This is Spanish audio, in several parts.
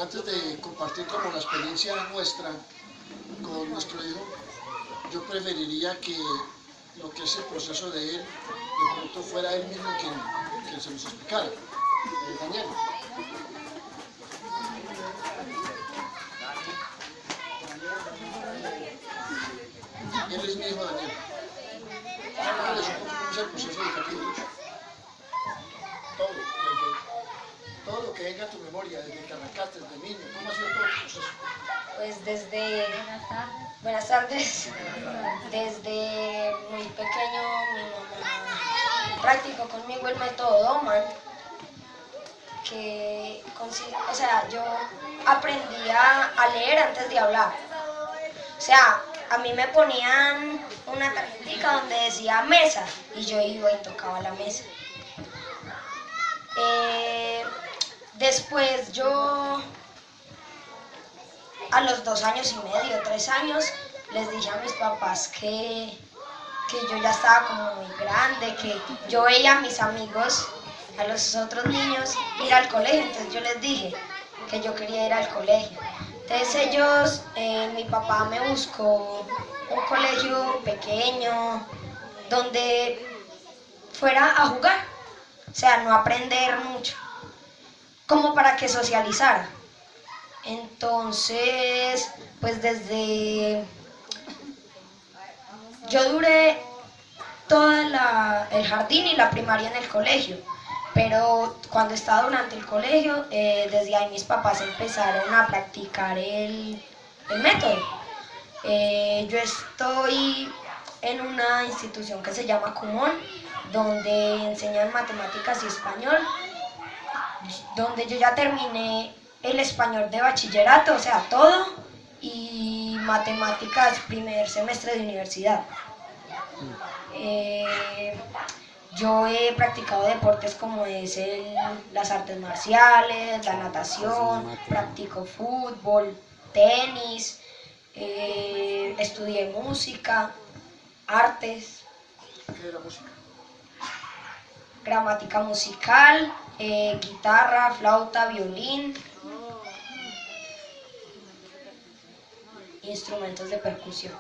antes de compartir como la experiencia nuestra con nuestro hijo, yo preferiría que lo que es el proceso de él, de pronto fuera él mismo quien se nos explicara. Daniel. Él es mi hijo Daniel. Háblales un poco cómo es el proceso educativo tuyo. Todo lo que venga a tu memoria, desde que arrancaste, desde niño, ¿cómo ha sido todo tu proceso? Pues desde... Buenas tardes. Desde muy pequeño mi mamá practicó conmigo el método Doman, que o sea, yo aprendía a leer antes de hablar. O sea, a mí me ponían una tarjetita donde decía mesa y yo iba y tocaba la mesa. Después yo, a los 2 años y medio, 3 años, les dije a mis papás que yo ya estaba como muy grande, que yo veía a mis amigos, a los otros niños, ir al colegio. Entonces yo les dije que yo quería ir al colegio. Entonces ellos, mi papá me buscó un colegio pequeño, donde fuera a jugar, o sea, no aprender mucho, como para que socializara. Entonces, pues yo duré todo el jardín y la primaria en el colegio, pero cuando estaba durante el colegio, desde ahí mis papás empezaron a practicar el método. Yo estoy en una institución que se llama Kumon, donde enseñan matemáticas y español, donde yo ya terminé el español de bachillerato, o sea, todo, y matemáticas primer semestre de universidad. Yo he practicado deportes como es las artes marciales, la natación, practico fútbol, tenis, estudié música, artes. ¿Qué es la música? Gramática musical, guitarra, flauta, violín, instrumentos de percusión.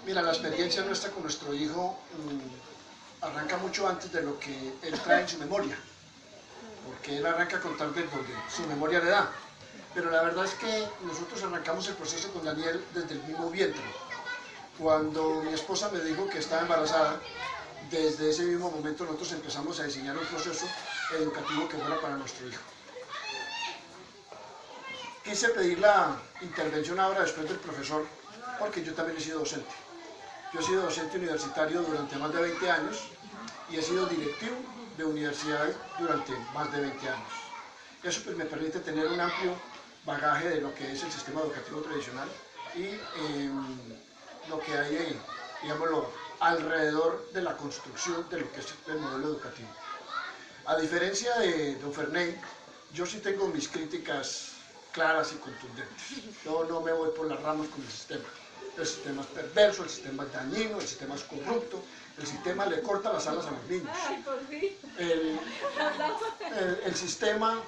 Mira, la experiencia nuestra con nuestro hijo arranca mucho antes de lo que él trae en su memoria, porque él arranca a contar de donde su memoria le da. Pero la verdad es que nosotros arrancamos el proceso con Daniel desde el mismo vientre. Cuando mi esposa me dijo que estaba embarazada, desde ese mismo momento nosotros empezamos a diseñar un proceso educativo que fuera para nuestro hijo. Quise pedir la intervención ahora después del profesor, porque yo también he sido docente. Yo he sido docente universitario durante más de 20 años y he sido directivo de universidades durante más de 20 años. Eso pues me permite tener un amplio bagaje de lo que es el sistema educativo tradicional y lo que hay, digámoslo, alrededor de la construcción de lo que es el modelo educativo. A diferencia de don Ferney, yo sí tengo mis críticas claras y contundentes. Yo no me voy por las ramas con el sistema. El sistema es perverso, el sistema es dañino, el sistema es corrupto, el sistema le corta las alas a los niños. El sistema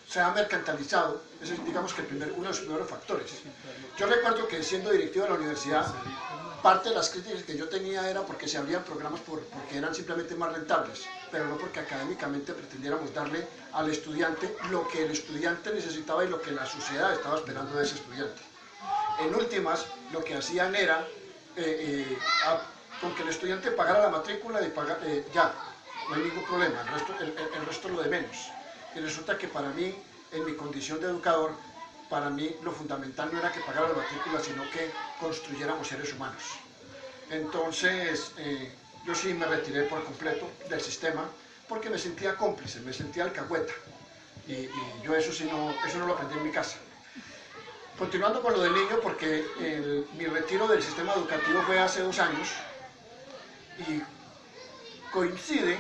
se ha mercantilizado, ese es, digamos, que uno de los primeros factores. Yo recuerdo que siendo directivo de la universidad, parte de las críticas que yo tenía era porque se abrían programas porque eran simplemente más rentables, pero no porque académicamente pretendiéramos darle al estudiante lo que el estudiante necesitaba y lo que la sociedad estaba esperando de ese estudiante. En últimas, lo que hacían era, con que el estudiante pagara la matrícula, ya, no hay ningún problema, el resto es lo de menos. Y resulta que para mí, en mi condición de educador, para mí lo fundamental no era que pagara la matrícula, sino que construyéramos seres humanos. Entonces, yo sí me retiré por completo del sistema, porque me sentía cómplice, me sentía alcahueta. Y yo eso no lo aprendí en mi casa. Continuando con lo del niño, porque mi retiro del sistema educativo fue hace 2 años, y coincide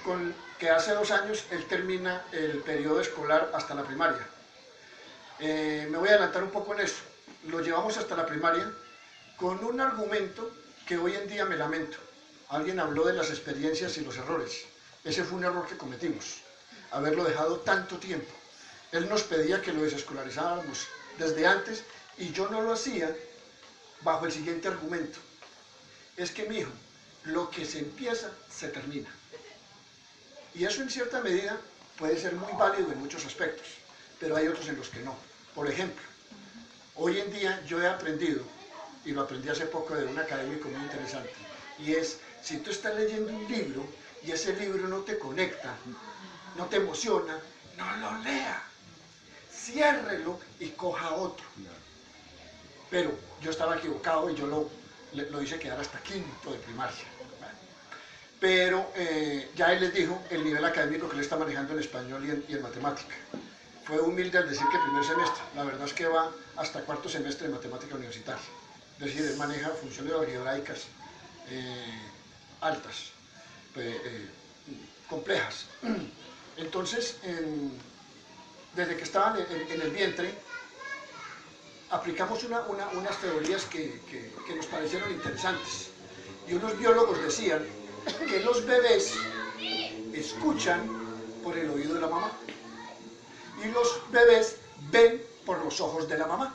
con que hace 2 años él termina el periodo escolar hasta la primaria. Me voy a adelantar un poco en eso. Lo llevamos hasta la primaria con un argumento que hoy en día me lamento. Alguien habló de las experiencias y los errores. Ese fue un error que cometimos, haberlo dejado tanto tiempo. Él nos pedía que lo desescolarizáramos desde antes y yo no lo hacía bajo el siguiente argumento. Es que, mi hijo, lo que se empieza, se termina. Y eso en cierta medida puede ser muy válido en muchos aspectos, pero hay otros en los que no. Por ejemplo, hoy en día yo he aprendido, y lo aprendí hace poco de un académico muy interesante, y es, si tú estás leyendo un libro y ese libro no te conecta, no te emociona, no lo lea, ciérrelo y coja otro. Pero yo estaba equivocado y yo lo hice quedar hasta 5º de primaria. Pero ya él les dijo el nivel académico que él está manejando en español y en matemática. Fue humilde al decir que primer semestre, la verdad es que va hasta 4º semestre de matemática universitaria. Es decir, él maneja funciones algebraicas altas, complejas. Entonces, desde que estaban en el vientre, aplicamos unas teorías que nos parecieron interesantes. Y unos biólogos decían que los bebés escuchan por el oído de la mamá y los bebés ven por los ojos de la mamá.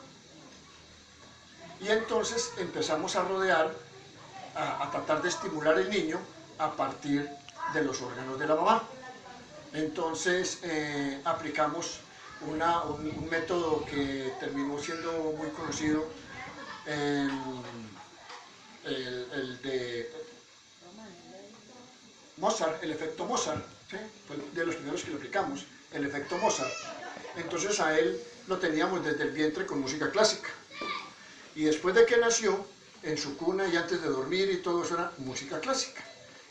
Y entonces empezamos a rodear, a tratar de estimular el niño a partir de los órganos de la mamá. Entonces aplicamos un método que terminó siendo muy conocido, el de Mozart, el efecto Mozart, ¿sí? Fue de los primeros que lo aplicamos, el efecto Mozart. Entonces a él lo teníamos desde el vientre con música clásica. Y después de que nació, en su cuna y antes de dormir y todo eso era música clásica.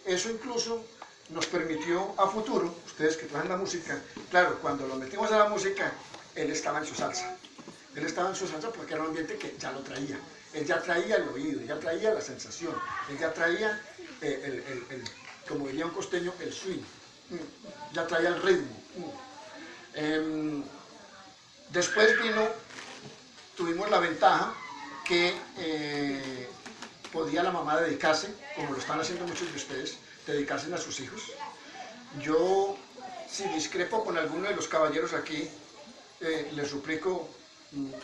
Eso incluso nos permitió a futuro, ustedes que traen la música, claro, cuando lo metimos a la música, él estaba en su salsa. Él estaba en su salsa porque era un ambiente que ya lo traía. Él ya traía el oído, ya traía la sensación, él ya traía, como diría un costeño, el swing, ya traía el ritmo. Después tuvimos la ventaja que podía la mamá dedicarse, como lo están haciendo muchos de ustedes, dedicarse a sus hijos. Yo, si discrepo con alguno de los caballeros aquí, les suplico,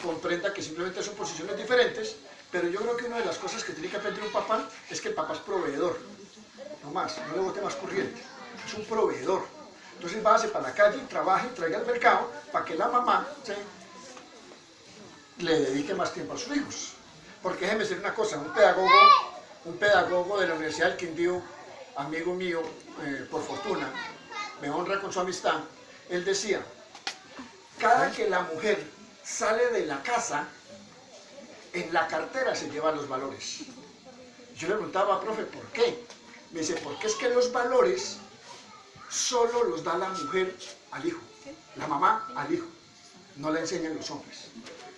comprenda que simplemente son posiciones diferentes, pero yo creo que una de las cosas que tiene que aprender un papá es que el papá es proveedor, no más, no le bote más corriente, es un proveedor. Entonces váyase para la calle, trabaje, traiga al mercado, para que la mamá, ¿sí?, le dedique más tiempo a sus hijos. Porque déjeme decir una cosa, un pedagogo de la Universidad del Quindío, amigo mío, por fortuna, me honra con su amistad, él decía, cada que la mujer sale de la casa, en la cartera se llevan los valores. Yo le preguntaba, profe, ¿por qué? Me dice, porque es que los valores solo los da la mujer al hijo, la mamá al hijo, no le enseñan los hombres.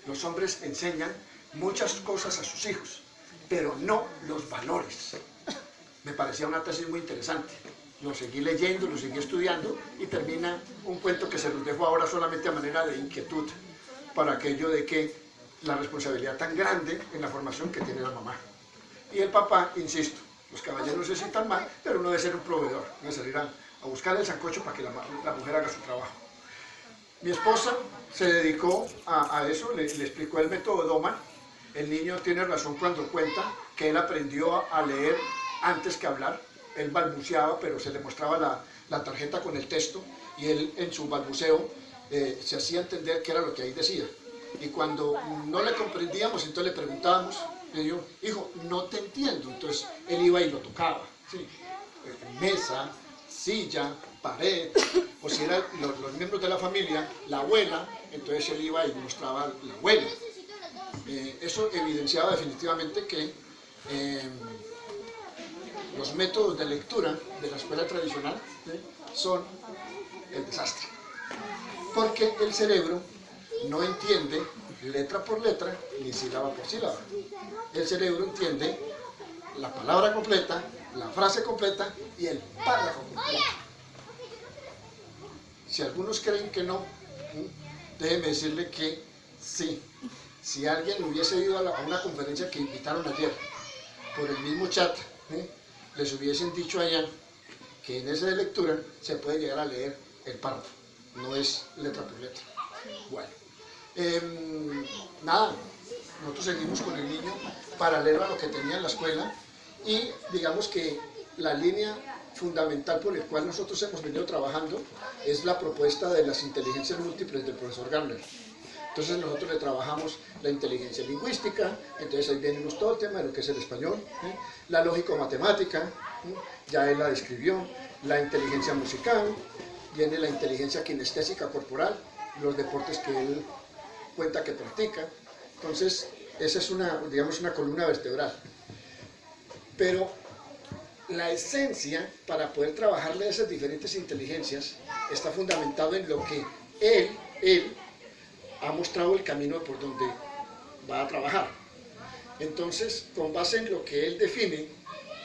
Los hombres enseñan muchas cosas a sus hijos, pero no los valores. Me parecía una tesis muy interesante. Lo seguí leyendo, lo seguí estudiando y termina un cuento que se los dejo ahora solamente a manera de inquietud para aquello de que la responsabilidad tan grande en la formación que tiene la mamá. Y el papá, insisto, los caballeros no se sientan mal, pero uno debe ser un proveedor, debe salir a buscar el sancocho para que la mujer haga su trabajo. Mi esposa se dedicó a eso, le explicó el método Doman. El niño tiene razón cuando cuenta que él aprendió a leer antes que hablar. Él balbuceaba, pero se le mostraba la tarjeta con el texto y él en su balbuceo se hacía entender qué era lo que ahí decía. Y cuando no le comprendíamos, entonces le preguntábamos, le digo, hijo, no te entiendo. Entonces él iba y lo tocaba, ¿sí? Mesa, silla, pared, o si eran los miembros de la familia, la abuela, entonces él iba y mostraba la abuela. Eso evidenciaba definitivamente que los métodos de lectura de la escuela tradicional, ¿sí?, son el desastre. Porque el cerebro no entiende letra por letra ni sílaba por sílaba. El cerebro entiende la palabra completa, la frase completa y el párrafo completo. Si algunos creen que no, déjenme decirle que sí. Si alguien hubiese ido a una conferencia que invitaron ayer, por el mismo chat, les hubiesen dicho allá que en esa lectura se puede llegar a leer el párrafo, no es letra por letra. Bueno, nada, nosotros seguimos con el niño paralelo a lo que tenía en la escuela y digamos que la línea fundamental por el cual nosotros hemos venido trabajando es la propuesta de las inteligencias múltiples del profesor Gardner. Entonces nosotros le trabajamos la inteligencia lingüística, entonces ahí viene todo el tema de lo que es el español, la lógico-matemática, ya él la describió, la inteligencia musical, viene la inteligencia kinestésica corporal, los deportes que él cuenta que practica. Entonces esa es digamos, una columna vertebral. Pero la esencia para poder trabajarle esas diferentes inteligencias está fundamentado en lo que él ha mostrado el camino por donde va a trabajar. Entonces, con base en lo que él define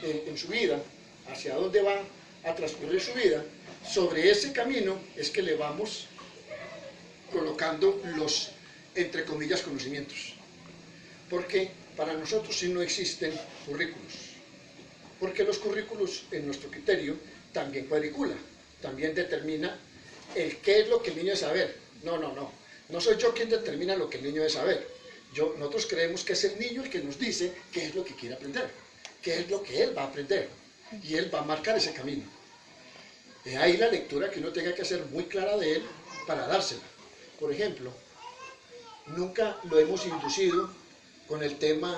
en su vida, hacia dónde va a transcurrir su vida, sobre ese camino es que le vamos colocando los, entre comillas, conocimientos. Porque para nosotros sí no existen currículos. Porque los currículos, en nuestro criterio, también cuadricula, también determina el qué es lo que el niño debe saber. No soy yo quien determina lo que el niño debe saber. Nosotros creemos que es el niño el que nos dice qué es lo que quiere aprender, qué es lo que él va a aprender, y él va a marcar ese camino. Es ahí la lectura que uno tenga que hacer muy clara de él para dársela. Por ejemplo, nunca lo hemos inducido con el tema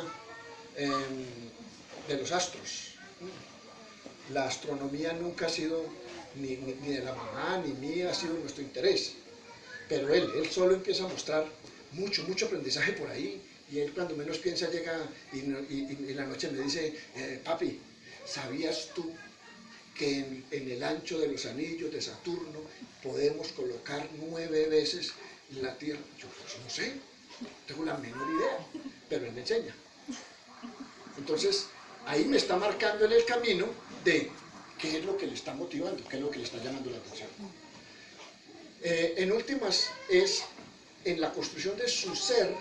de los astros. La astronomía nunca ha sido ni de la mamá ni mía, ha sido nuestro interés. Pero él solo empieza a mostrar mucho aprendizaje por ahí, y él cuando menos piensa llega y en la noche me dice, papi, ¿sabías tú que en el ancho de los anillos de Saturno podemos colocar 9 veces la Tierra? Yo pues, no sé, no tengo la menor idea, pero él me enseña. Entonces, ahí me está marcando el camino de qué es lo que le está motivando, qué es lo que le está llamando la atención. En últimas, es en la construcción de su ser,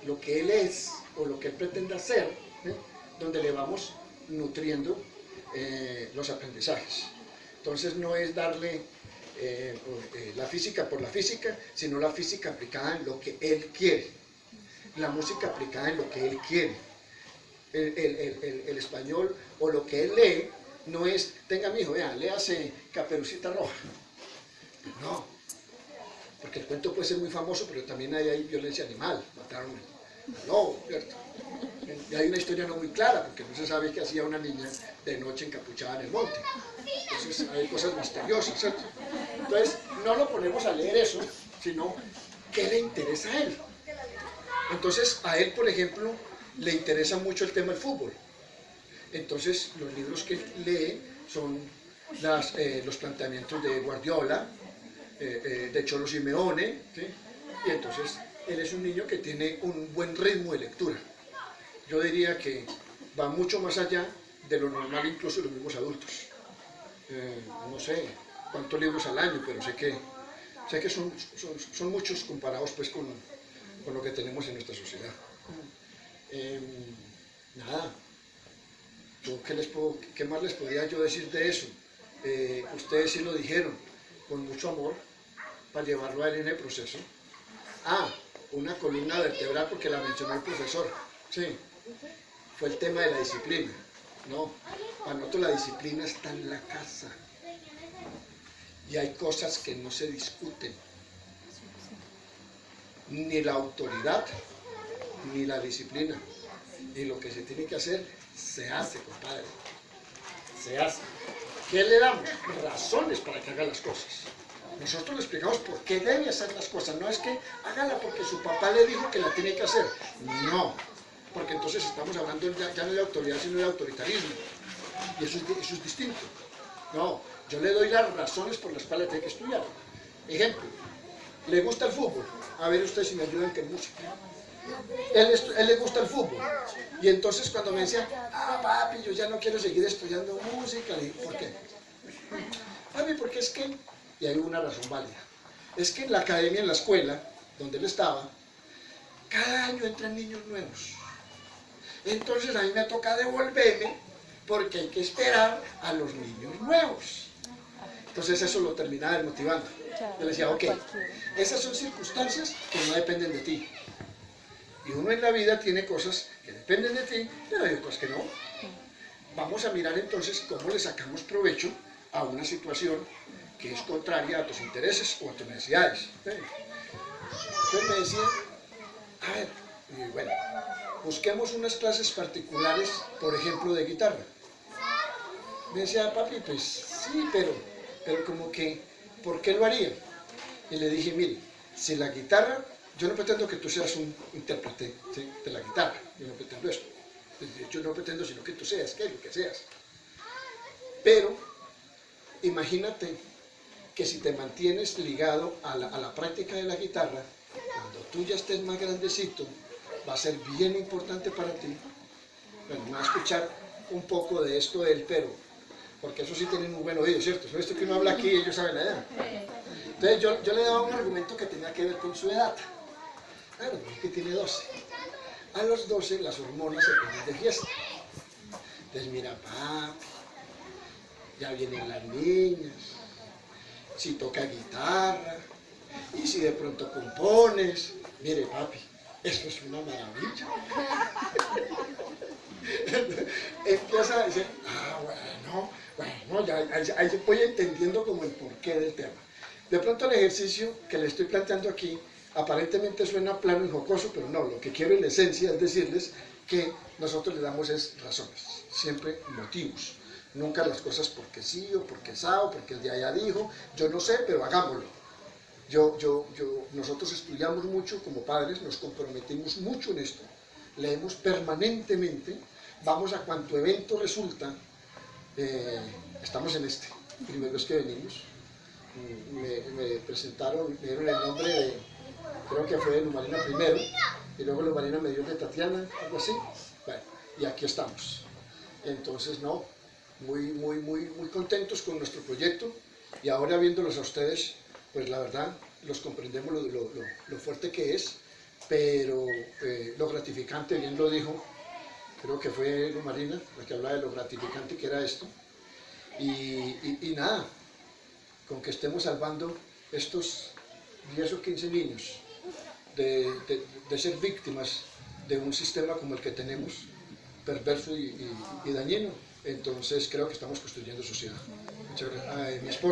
lo que él es o lo que él pretende hacer, donde le vamos nutriendo los aprendizajes. Entonces no es darle la física por la física, sino la física aplicada en lo que él quiere, la música aplicada en lo que él quiere, el español o lo que él lee no es, tenga mi hijo, vea, léase Caperucita Roja. No, porque el cuento puede ser muy famoso, pero también hay violencia animal, mataron al lobo, ¿cierto? Y hay una historia no muy clara, porque no se sabe qué hacía una niña de noche encapuchada en el monte. Entonces hay cosas misteriosas, ¿cierto? Entonces no lo ponemos a leer eso, sino qué le interesa a él. Entonces a él, por ejemplo, le interesa mucho el tema del fútbol. Entonces los libros que lee son los planteamientos de Guardiola, de Cholo Simeone, ¿sí? Y entonces él es un niño que tiene un buen ritmo de lectura. Yo diría que va mucho más allá de lo normal, incluso de los mismos adultos. No sé cuántos libros al año, pero sé que son muchos comparados pues con lo que tenemos en nuestra sociedad. Nada, ¿qué más les podría yo decir de eso? Ustedes sí lo dijeron, con mucho amor, para llevarlo a él en el proceso. Una columna vertebral, porque la mencionó el profesor, sí, fue el tema de la disciplina. No, para nosotros la disciplina está en la casa, y hay cosas que no se discuten, ni la autoridad, ni la disciplina, y lo que se tiene que hacer, se hace, compadre, se hace. ¿Qué le damos? Razones para que haga las cosas. Nosotros le explicamos por qué debe hacer las cosas. No es que hágala porque su papá le dijo que la tiene que hacer. No, porque entonces estamos hablando ya no de autoridad, sino de autoritarismo. Y eso es distinto. No, yo le doy las razones por las cuales tiene que estudiar. Ejemplo, ¿le gusta el fútbol? A ver usted si me ayudan que música. Él le gusta el fútbol. Y entonces cuando me decía, papi, yo ya no quiero seguir estudiando música, le dije, ¿por qué? Papi, porque es que... Y hay una razón válida. es que en la academia, en la escuela, donde él estaba, cada año entran niños nuevos. Entonces a mí me toca devolverme porque hay que esperar a los niños nuevos. Entonces eso lo terminaba desmotivando. Yo le decía, ok, esas son circunstancias que no dependen de ti. Y uno en la vida tiene cosas que dependen de ti, pero hay otras que no. Vamos a mirar entonces cómo le sacamos provecho a una situación que es contraria a tus intereses o a tus necesidades. Entonces me decía, a ver, y bueno, busquemos unas clases particulares, por ejemplo, de guitarra. Me decía, papi, pues sí, pero como que, ¿por qué lo haría? Y le dije, mire, si la guitarra, yo no pretendo que tú seas un intérprete, ¿sí?, de la guitarra, yo no pretendo eso. De hecho, no pretendo sino que tú seas, que lo que seas. Pero, imagínate que si te mantienes ligado a la práctica de la guitarra, cuando tú ya estés más grandecito, va a ser bien importante para ti. Bueno, me va a escuchar un poco de esto de él, pero, porque eso sí tienen un buen oído, ¿cierto? Sobre esto que uno habla aquí, ellos saben la edad. Entonces yo le daba un argumento que tenía que ver con su edad. Claro, que tiene 12. A los 12 las hormonas se ponen de fiesta. Entonces mira, papi, ya vienen las niñas, si toca guitarra, y si de pronto compones, mire papi, eso es una maravilla. Empieza a decir, bueno, ya ahí voy entendiendo como el porqué del tema. De pronto el ejercicio que le estoy planteando aquí aparentemente suena plano y jocoso, pero no, lo que quiero en la esencia es decirles que nosotros le damos es razones, siempre motivos, nunca las cosas porque sí o porque o porque el de allá dijo, yo no sé, pero hagámoslo. Nosotros estudiamos mucho como padres, nos comprometimos mucho en esto, leemos permanentemente, vamos a cuanto evento resulta, estamos en este, primera vez que venimos, me presentaron, me dieron el nombre de, creo que fue de Luz Marina primero, y luego Luz Marina me dio de Tatiana, algo así, bueno, y aquí estamos. Entonces, no, muy contentos con nuestro proyecto, y ahora viéndolos a ustedes, pues la verdad, los comprendemos lo fuerte que es, pero lo gratificante, bien lo dijo, creo que fue Luz Marina, la que hablaba de lo gratificante que era esto, y nada, con que estemos salvando estos 10 o 15 niños de ser víctimas de un sistema como el que tenemos, perverso y dañino, entonces creo que estamos construyendo sociedad. Muchas gracias. Mi esposa